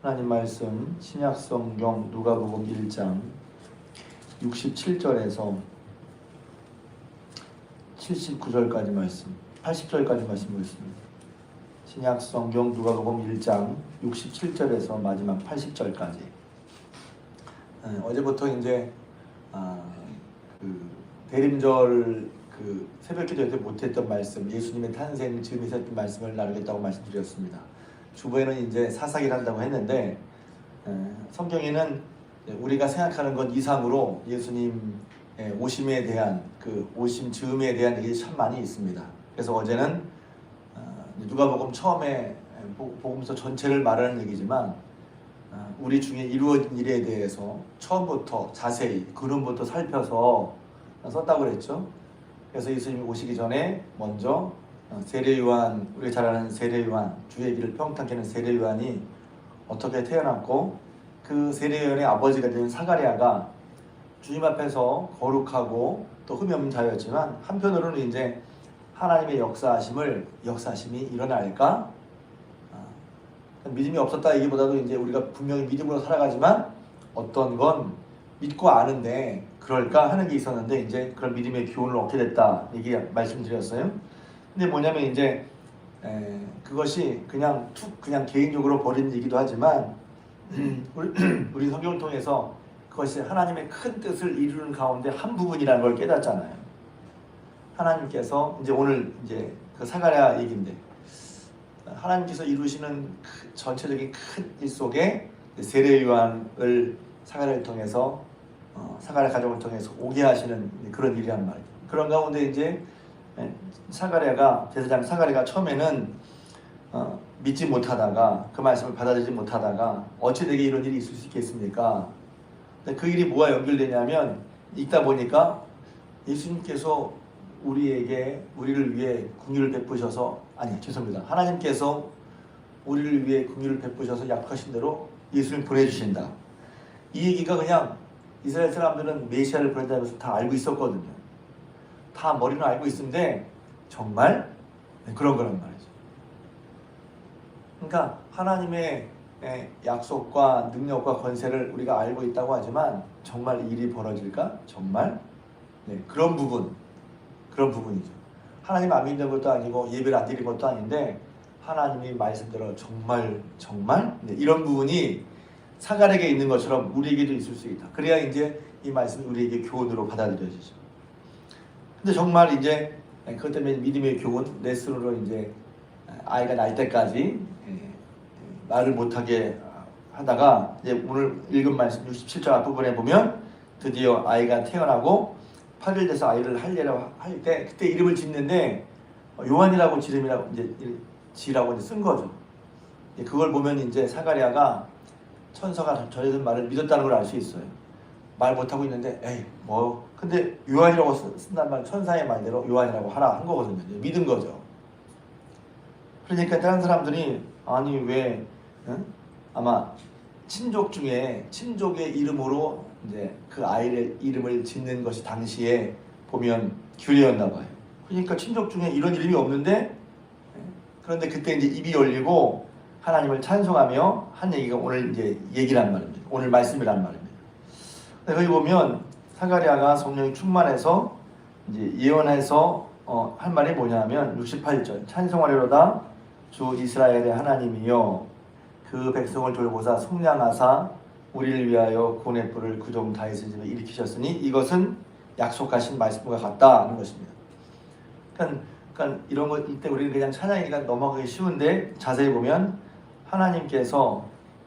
하나님 말씀 신약성경 누가복음 1장 67절에서 79절까지 말씀, 80절까지 말씀 보겠습니다. 신약성경 누가복음 1장 67절에서 마지막 80절까지. 어제부터 이제 대림절 새벽기도 때 못했던 말씀, 예수님의 탄생 즈음에서 했던 말씀을 나누겠다고 말씀드렸습니다. 주보에는 이제 사사기를 한다고 했는데 성경에는 우리가 생각하는 것 이상으로 예수님 오심에 대한 오심 즈음에 대한 얘기 참 많이 있습니다. 그래서 어제는 누가복음 처음에 복음서 전체를 말하는 얘기지만 우리 중에 이루어진 일에 대해서 처음부터 자세히 그림부터 살펴서 썼다고 그랬죠. 그래서 예수님이 오시기 전에 먼저 세례요한, 우리가 잘 아는 세례요한, 주의 길을 평탄케 하는 세례요한이 어떻게 태어났고 그 세례요한의 아버지가 된 사가랴가 주님 앞에서 거룩하고 또 흠이 없는 자였지만 한편으로는 이제 하나님의 역사하심이 일어날까? 믿음이 없었다 얘기보다도 이제 우리가 분명히 믿음으로 살아가지만 어떤 건 믿고 아는데 그럴까 하는 게 있었는데 이제 그런 믿음의 교훈을 얻게 됐다 얘기 말씀드렸어요. 근데 뭐냐면 이제 그것이 그냥 개인적으로 벌인 얘기도 하지만 우리 성경을 통해서 그것이 하나님의 큰 뜻을 이루는 가운데 한 부분이라는 걸 깨닫잖아요. 하나님께서 이제 오늘 이제 그 사가랴 얘기인데 하나님께서 이루시는 전체적인 큰 일 속에 세례 요한을 사가랴를 통해서 사가랴 가정을 통해서 오게 하시는 그런 일이란 말이죠. 그런 가운데 이제 사가랴가 제사장 사가랴가 처음에는 믿지 못하다가 그 말씀을 받아들이지 못하다가 어찌 되게 이런 일이 있을 수 있겠습니까? 근데 그 일이 뭐와 연결되냐면 읽다 보니까 예수님께서 우리를 위해 긍휼을 베푸셔서 하나님께서 우리를 위해 긍휼을 베푸셔서 약속하신 대로 예수님을 보내주신다. 이 얘기가 그냥 이스라엘 사람들은 메시아를 보낸다는 것을 다 알고 있었거든요. 다 머리는 알고 있는데 정말 그런 거란 말이죠. 그러니까 하나님의 약속과 능력과 권세를 우리가 알고 있다고 하지만 정말 일이 벌어질까? 정말 그런 부분이죠. 하나님 안 믿는 것도 아니고 예배를 안 드리는 것도 아닌데 하나님이 말씀대로 정말 이런 부분이 사가랴에게 있는 것처럼 우리에게도 있을 수 있다. 그래야 이제 이 말씀이 우리에게 교훈으로 받아들여지죠. 근데 정말 이제 그것 때문에 믿음의 교훈 레슨으로 이제 아이가 날 때까지 말을 못하게 하다가 이제 오늘 읽은 말씀 67절 앞부분에 보면 드디어 아이가 태어나고 8일 돼서 아이를 할례라고 할 때 그때 이름을 짓는데 요한이라고 지라고 이제 쓴 거죠. 그걸 보면 이제 사가랴가 천사가 전해준 말을 믿었다는 걸 알 수 있어요. 말 못하고 있는데 근데 요한이라고 쓴단 말 천사의 말대로 요한이라고 하라 한 거거든요. 믿은 거죠. 그러니까 다른 사람들이 아니 왜 아마 친족 중에 친족의 이름으로 이제 그 아이의 이름을 짓는 것이 당시에 보면 규례였나 봐요. 그러니까 친족 중에 이런 이름이 없는데 그런데 그때 이제 입이 열리고 하나님을 찬송하며 한 얘기가 오늘 이제 얘기란 말입니다. 오늘 말씀이란 말입니다. 거기 보면 사가랴가 성령이 충만해서 이제 예언해서 할 말이 뭐냐면 68절 찬송하리로다 주 이스라엘의 하나님이여 그 백성을 돌보사 속량하사 우리를 위하여 구원의 뿔을 그 종 다윗의 집에 일으키셨으니 이것은 약속하신 말씀과 같다는 것입니다. 그러니까 이런 것 이때 우리는 그냥 찬양이니까 넘어가기 쉬운데 자세히 보면 하나님께서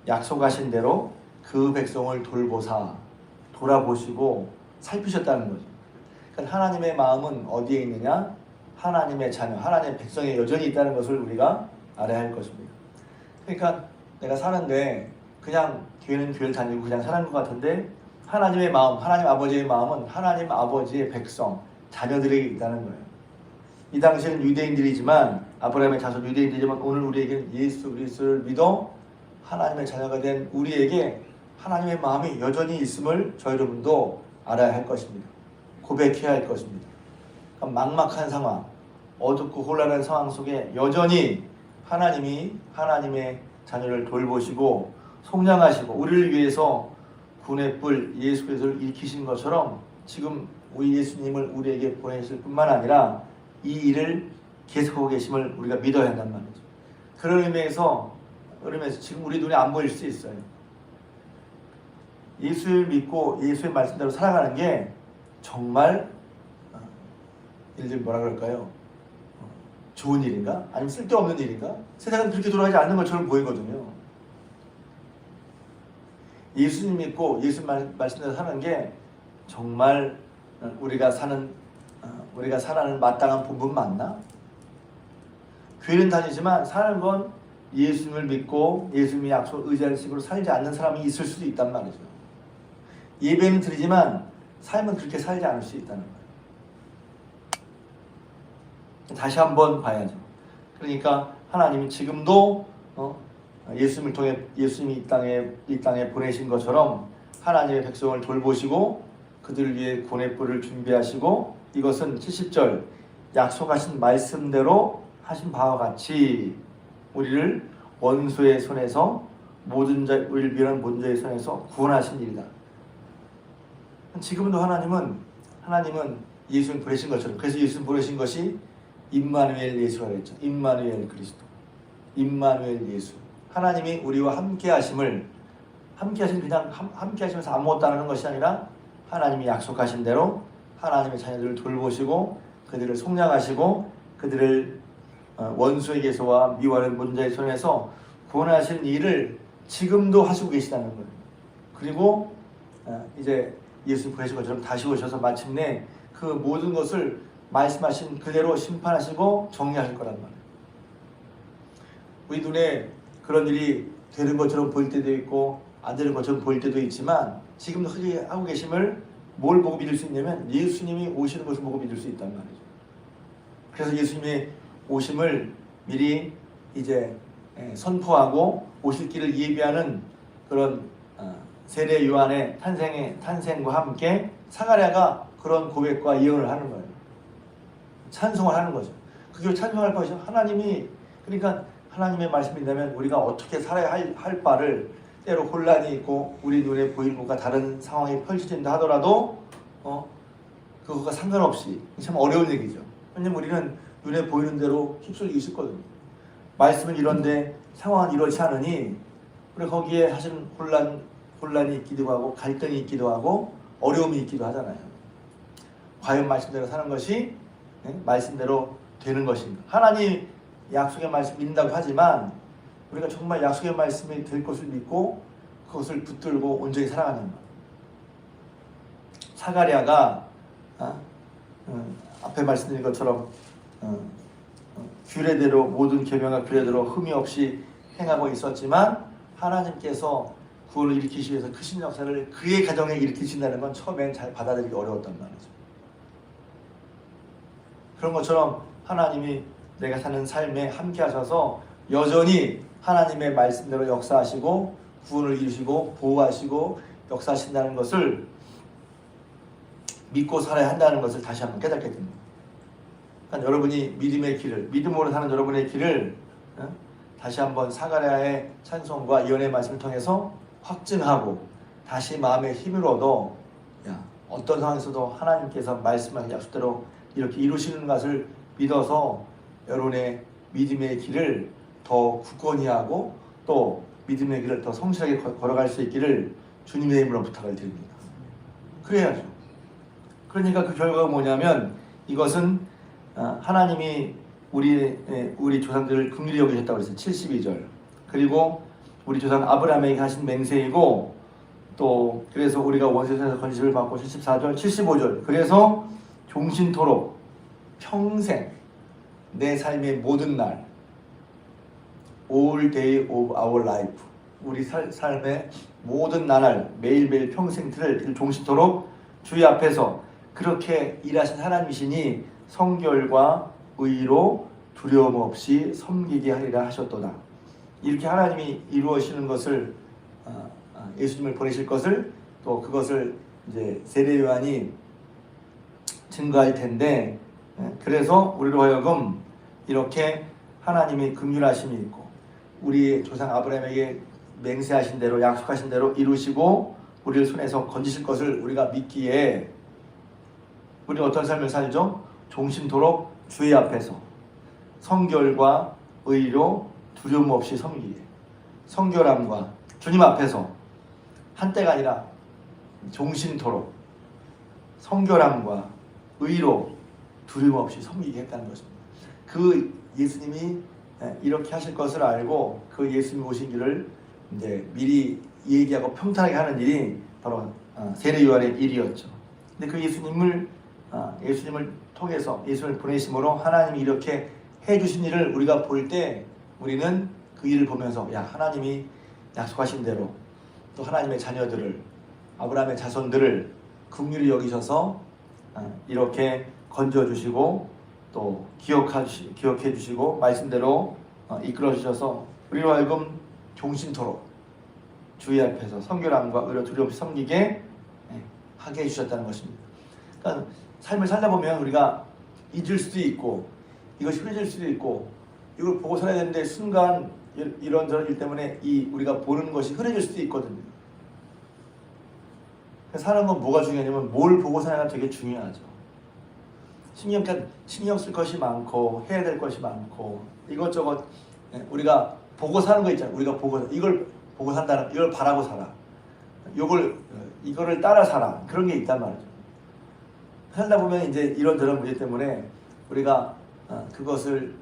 약속하신 대로 그 백성을 돌아보시고 살피셨다는 거죠. 그러니까 하나님의 마음은 어디에 있느냐? 하나님의 자녀, 하나님의 백성에 여전히 있다는 것을 우리가 알아야 할 것입니다. 그러니까 내가 사는데 그냥 교회는 교회를 다니고 그냥 사는 것 같은데 하나님의 마음, 하나님 아버지의 마음은 하나님 아버지의 백성, 자녀들에게 있다는 거예요. 이 당시에는 유대인들이지만 아브라함의 자손 유대인들이지만 오늘 우리에게는 예수 그리스도를 믿어 하나님의 자녀가 된 우리에게 하나님의 마음이 여전히 있음을 저희 여러분도 알아야 할 것입니다. 고백해야 할 것입니다. 그러니까 막막한 상황, 어둡고 혼란한 상황 속에 여전히 하나님이 하나님의 자녀를 돌보시고 속량하시고 우리를 위해서 군의 뿔 예수 그리스도를 일으키신 것처럼 지금 우리 예수님을 우리에게 보내실 뿐만 아니라 이 일을 계속하고 계심을 우리가 믿어야 한단 말이죠. 그런 의미에서 지금 우리 눈에 안 보일 수 있어요. 예수를 믿고 예수의 말씀대로 살아가는 게 정말 예를 들면 뭐라 그럴까요? 좋은 일인가? 아니면 쓸데없는 일인가? 세상은 그렇게 돌아가지 않는 것처럼 보이거든요. 예수님 믿고 예수 말씀대로 사는 게 정말 우리가 살아가는 마땅한 본분 맞나? 교회는 다니지만 사는 건 예수님을 믿고 예수님의 약속을 의지하는 식으로 살지 않는 사람이 있을 수도 있단 말이죠. 예배는 드리지만 삶은 그렇게 살지 않을 수 있다는 거예요. 다시 한번 봐야죠. 그러니까 하나님이 지금도 예수님을 통해 예수님이 이 땅에 보내신 것처럼 하나님의 백성을 돌보시고 그들을 위해 군의 뿔을 준비하시고 이것은 70절 약속하신 말씀대로 하신 바와 같이 우리를 원수의 손에서 우리를 미워하는 모든 자의 손에서 구원하신 일이다. 지금도 하나님은 예수님 보내신 것처럼, 그래서 예수님 보내신 것이 임마누엘 예수라고 했죠. 임마누엘 그리스도, 임마누엘 예수. 하나님이 우리와 함께 하심을, 그냥 함께 하시면서 아무것도 안 하는 것이 아니라 하나님이 약속하신 대로 하나님의 자녀들을 돌보시고 그들을 속량하시고 그들을 원수에게서와 미워하는 모든 자의 손에서 구원하시는 일을 지금도 하시고 계시다는 거예요. 그리고 이제 예수님 보내신 것처럼 다시 오셔서 마침내 그 모든 것을 말씀하신 그대로 심판하시고 정리하실 거란 말이에요. 우리 눈에 그런 일이 되는 것처럼 보일 때도 있고 안 되는 것처럼 보일 때도 있지만 지금도 그렇게 하고 계심을 뭘 보고 믿을 수 있냐면 예수님이 오시는 것을 보고 믿을 수 있단 말이죠. 그래서 예수님의 오심을 미리 이제 선포하고 오실 길을 예비하는 그런 세례 요한의 탄생과 함께 사가랴가 그런 고백과 예언을 하는 거예요. 찬송을 하는 거죠. 그게 찬송할 것이 하나님이, 그러니까 하나님의 말씀이라면 우리가 어떻게 살아야 할 바를 때로 혼란이 있고 우리 눈에 보이는 것과 다른 상황이 펼쳐진다 하더라도 그거가 상관없이 참 어려운 얘기죠. 왜냐면 우리는 눈에 보이는 대로 휩쓸리기 쉽거든요. 말씀은 이런데 상황은 이렇지 않으니 우리 거기에 사실은 혼란이 있기도 하고 갈등이 있기도 하고 어려움이 있기도 하잖아요. 과연 말씀대로 사는 것이 말씀대로 되는 것인가? 하나님 약속의 말씀 믿는다고 하지만 우리가 정말 약속의 말씀이 될 것을 믿고 그것을 붙들고 온전히 살아가는 것. 사가랴가 앞에 말씀드린 것처럼 규례대로 모든 계명과 규례대로 흠이 없이 행하고 있었지만 하나님께서 구원을 일으키시기 위해서 크신 역사를 그의 가정에 일으키신다는 건 처음엔 잘 받아들이기 어려웠단 말이죠. 그런 것처럼 하나님이 내가 사는 삶에 함께 하셔서 여전히 하나님의 말씀대로 역사하시고 구원을 이루시고 보호하시고 역사하신다는 것을 믿고 살아야 한다는 것을 다시 한번 깨닫게 됩니다. 그러니까 여러분이 믿음의 길을, 믿음으로 사는 여러분의 길을 다시 한번 사가랴의 찬송과 예언의 말씀을 통해서 확증하고 다시 마음의 힘을 얻어 어떤 상황에서도 하나님께서 말씀하신 약속대로 이렇게 이루시는 것을 믿어서 여러분의 믿음의 길을 더 굳건히 하고 또 믿음의 길을 더 성실하게 걸어갈 수 있기를 주님의 이름으로 부탁을 드립니다. 그래야죠. 그러니까 그 결과가 뭐냐면 이것은 하나님이 우리 조상들을 긍휼히 여기셨다고 그랬어요. 72절. 그리고 우리 조상 아브라함에게 하신 맹세이고 또 그래서 우리가 원수에서 건집을 받고 74절, 75절. 그래서 종신토록 평생 내 삶의 모든 날 all day of our life 우리 삶의 모든 나날 매일매일 평생 틀을 종신토록 주의 앞에서 그렇게 일하신 하나님이시니 성결과 의로 두려움 없이 섬기게 하리라 하셨도다. 이렇게 하나님이 이루어지는 것을 예수님을 보내실 것을 또 그것을 이제 세례 요한이 증거할 텐데 그래서 우리로 하여금 이렇게 하나님의 긍휼하심이 있고 우리 조상 아브라함에게 맹세하신 대로 약속하신 대로 이루시고 우리를 손에서 건지실 것을 우리가 믿기에 우리는 어떤 삶을 살죠? 종신토록 주의 앞에서 성결과 의로 두려움 없이 섬기게. 성결함과 주님 앞에서 한때가 아니라 종신토록 성결함과 의로 두려움 없이 섬기게 했다는 것입니다. 그 예수님이 이렇게 하실 것을 알고 그 예수님 오신 길을 이제 미리 얘기하고 평탄하게 하는 일이 바로 세례 요한의 일이었죠. 근데 그 예수님을 통해서 예수님을 보내심으로 하나님이 이렇게 해주신 일을 우리가 볼 때 우리는 그 일을 보면서 야, 하나님이 약속하신 대로 또 하나님의 자녀들을 아브라함의 자손들을 긍휼히 여기셔서 이렇게 건져주시고 또 기억해 주시고 말씀대로 이끌어 주셔서 우리로 하여금 종신토록 주의 앞에서 성결함과 의로 두려움 없이 섬기게 하게 해주셨다는 것입니다. 그러니까 삶을 살다 보면 우리가 잊을 수도 있고 이것이 흐려질 수도 있고 이걸 보고 살아야 되는데 순간 이런저런 일 때문에 우리가 보는 것이 흐려질 수도 있거든요. 사는 건 뭐가 중요하냐면 뭘 보고 사느냐가 되게 중요하죠. 신경 쓸 것이 많고 해야 될 것이 많고 이것저것 우리가 보고 사는 거 있잖아요. 우리가 이걸 보고 산다는 이걸 바라고 살아. 이거를 따라 살아. 그런 게 있단 말이죠. 살다 보면 이제 이런저런 문제 때문에 우리가 그것을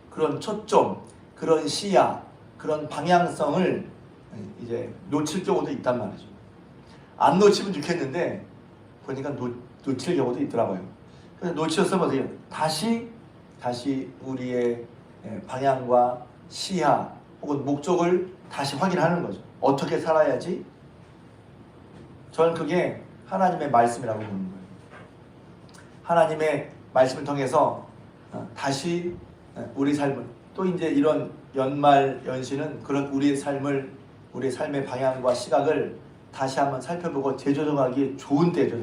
그런 초점, 그런 시야, 그런 방향성을 이제 놓칠 경우도 있단 말이죠. 안 놓치면 좋겠는데 보니까 놓칠 경우도 있더라고요. 그래서 놓쳤으면 어떻게 해요? 다시 우리의 방향과 시야 혹은 목적을 다시 확인하는 거죠. 어떻게 살아야지? 저는 그게 하나님의 말씀이라고 보는 거예요. 하나님의 말씀을 통해서 다시 우리 삶을 또 이제 이런 연말 연시는 그런 우리의 삶의 방향과 시각을 다시 한번 살펴보고 재조정하기 좋은 때죠.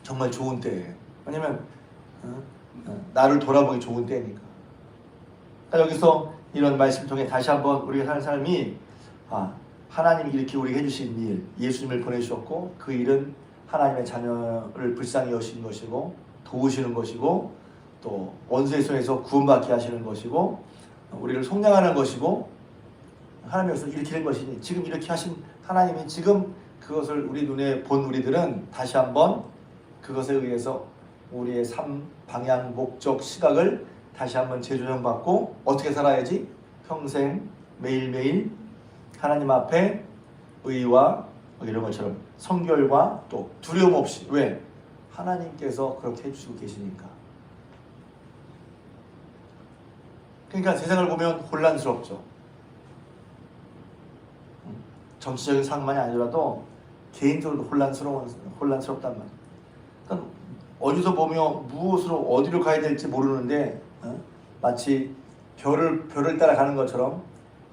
정말 좋은 때예요. 왜냐면 나를 돌아보기 좋은 때니까. 그러니까 여기서 이런 말씀을 통해 다시 한번 우리가 사는 삶이 하나님이 이렇게 우리에게 해주신 일, 예수님을 보내주셨고 그 일은 하나님의 자녀를 불쌍히 여시는 것이고 도우시는 것이고 또 원수의 손에서 구원받게 하시는 것이고 우리를 속량하는 것이고 하나님께서 이렇게 된 것이니 지금 이렇게 하신 하나님이 지금 그것을 우리 눈에 본 우리들은 다시 한번 그것에 의해서 우리의 삶, 방향, 목적, 시각을 다시 한번 재조정받고 어떻게 살아야지? 평생 매일매일 하나님 앞에 의와 이런 것처럼 성결과 또 두려움 없이. 왜? 하나님께서 그렇게 해주시고 계시니까. 그러니까 세상을 보면 혼란스럽죠. 정치적인 상황만이 아니더라도 개인적으로도 혼란스럽단 말이에요. 그러니까 어디서 보며 무엇으로 어디로 가야 될지 모르는데 마치 별을 따라가는 것처럼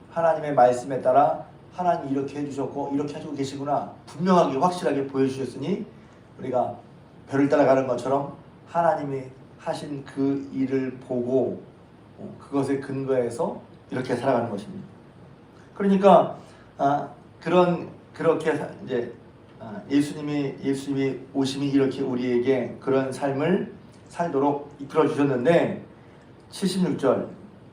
하나님의 말씀에 따라 하나님이 이렇게 해주셨고 이렇게 해주고 계시구나 분명하게 확실하게 보여주셨으니 우리가 별을 따라가는 것처럼 하나님이 하신 그 일을 보고 그것에 근거해서 이렇게 살아가는 것입니다. 그러니까 그렇게 이제 예수님이 오심이 이렇게 우리에게 그런 삶을 살도록 이끌어 주셨는데 76절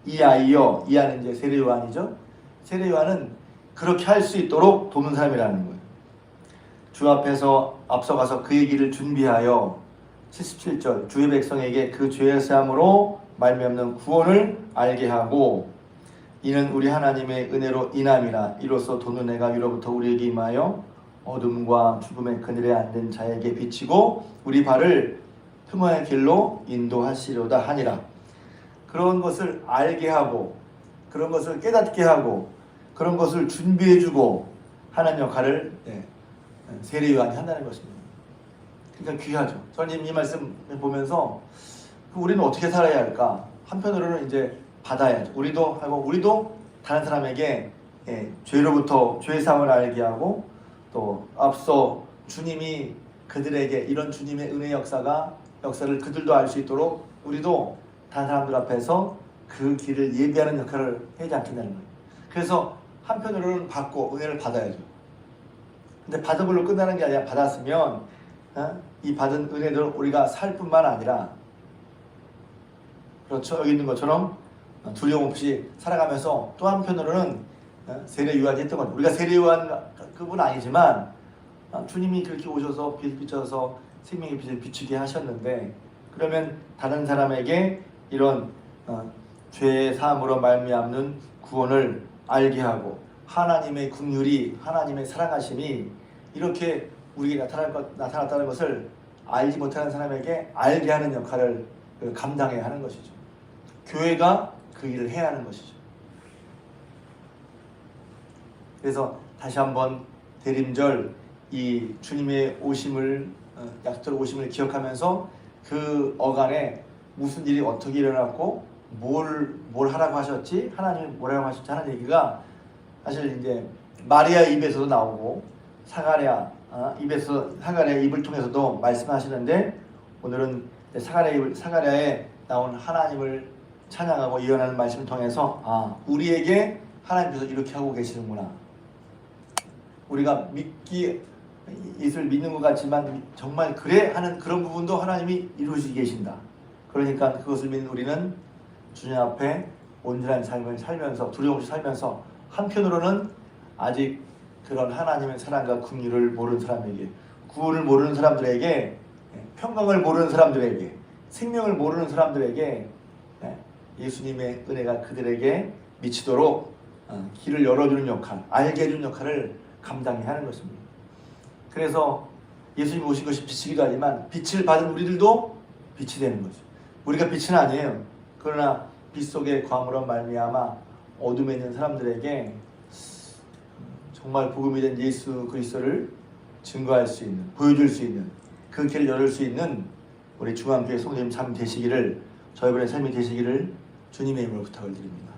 이 아이여, 이 아이는 이제 세례 요한이죠. 세례 요한은 그렇게 할 수 있도록 돕는 사람이라는 거예요. 주 앞에서 앞서가서 그의 길을 준비하여 77절 주의 백성에게 그 죄의 사함으로 말미암는 구원을 알게 하고 이는 우리 하나님의 은혜로 인함이라 이로써 도는 해가 위로부터 우리에게 임하여 어둠과 죽음의 그늘에 앉은 자에게 비치고 우리 발을 평화의 길로 인도하시려다 하니라. 그런 것을 알게 하고 그런 것을 깨닫게 하고 그런 것을 준비해주고 하는 역할을 세례 요한이 한다는 것입니다. 그러니까 귀하죠. 저는 이 말씀 보면서 우리는 어떻게 살아야 할까? 한편으로는 이제 받아야죠. 우리도 다른 사람에게 죄로부터 죄 사함을 알게 하고 또 앞서 주님이 그들에게 이런 주님의 은혜 역사를 그들도 알 수 있도록 우리도 다른 사람들 앞에서 그 길을 예비하는 역할을 하지 않겠다는 거예요. 그래서 한편으로는 받고 은혜를 받아야죠. 근데 받은 걸로 끝나는 게 아니라 받았으면 이 받은 은혜를 우리가 살 뿐만 아니라, 그렇죠, 여기 있는 것처럼 두려움 없이 살아가면서 또 한편으로는 세례 요한이 했던 것, 우리가 세례 요한 그분 아니지만 주님이 그렇게 오셔서 빛을 비춰서 생명의 빛을 비추게 하셨는데, 그러면 다른 사람에게 이런 죄의 사함으로 말미암는 구원을 알게 하고 하나님의 긍휼이, 하나님의 사랑하심이 이렇게 우리에게 나타났다는 것을 알지 못하는 사람에게 알게 하는 역할을 감당해야 하는 것이죠. 교회가 그 일을 해야 하는 것이죠. 그래서 다시 한번 대림절 이 주님의 오심을, 약속대로 오심을 기억하면서 그 어간에 무슨 일이 어떻게 일어났고 뭘 하라고 하셨지, 하나님이 뭐라고 하셨지 하는 얘기가 사실 이제 마리아 입에서도 나오고 사가랴 입을 통해서도 말씀하시는데, 오늘은 사가랴에 나온 하나님을 찬양하고 예언하는 말씀을 통해서 우리에게 하나님께서 이렇게 하고 계시는구나. 우리가 예수를 믿는 것 같지만 정말 그래 하는 그런 부분도 하나님이 이루시고 계신다. 그러니까 그것을 믿는 우리는 주님 앞에 온전한 삶을 살면서 두려움 없이 살면서, 한편으로는 아직 그런 하나님의 사랑과 긍휼을 모르는 사람에게, 구원을 모르는 사람들에게, 평강을 모르는 사람들에게, 생명을 모르는 사람들에게 예수님의 은혜가 그들에게 미치도록 길을 열어주는 역할, 알게 해주는 역할을 감당해야 하는 것입니다. 그래서 예수님이 오신 것이 빛이기도 하지만 빛을 받은 우리들도 빛이 되는 거죠. 우리가 빛은 아니에요. 그러나 빛 속에 거함으로 말미암아 어둠에 있는 사람들에게 정말 복음이 된 예수 그리스도를 증거할 수 있는, 보여줄 수 있는, 그 길을 열을 수 있는 우리 중앙교회 성도님 삶 되시기를, 저희들의 삶이 되시기를 주님의 이름으로 부탁을 드립니다.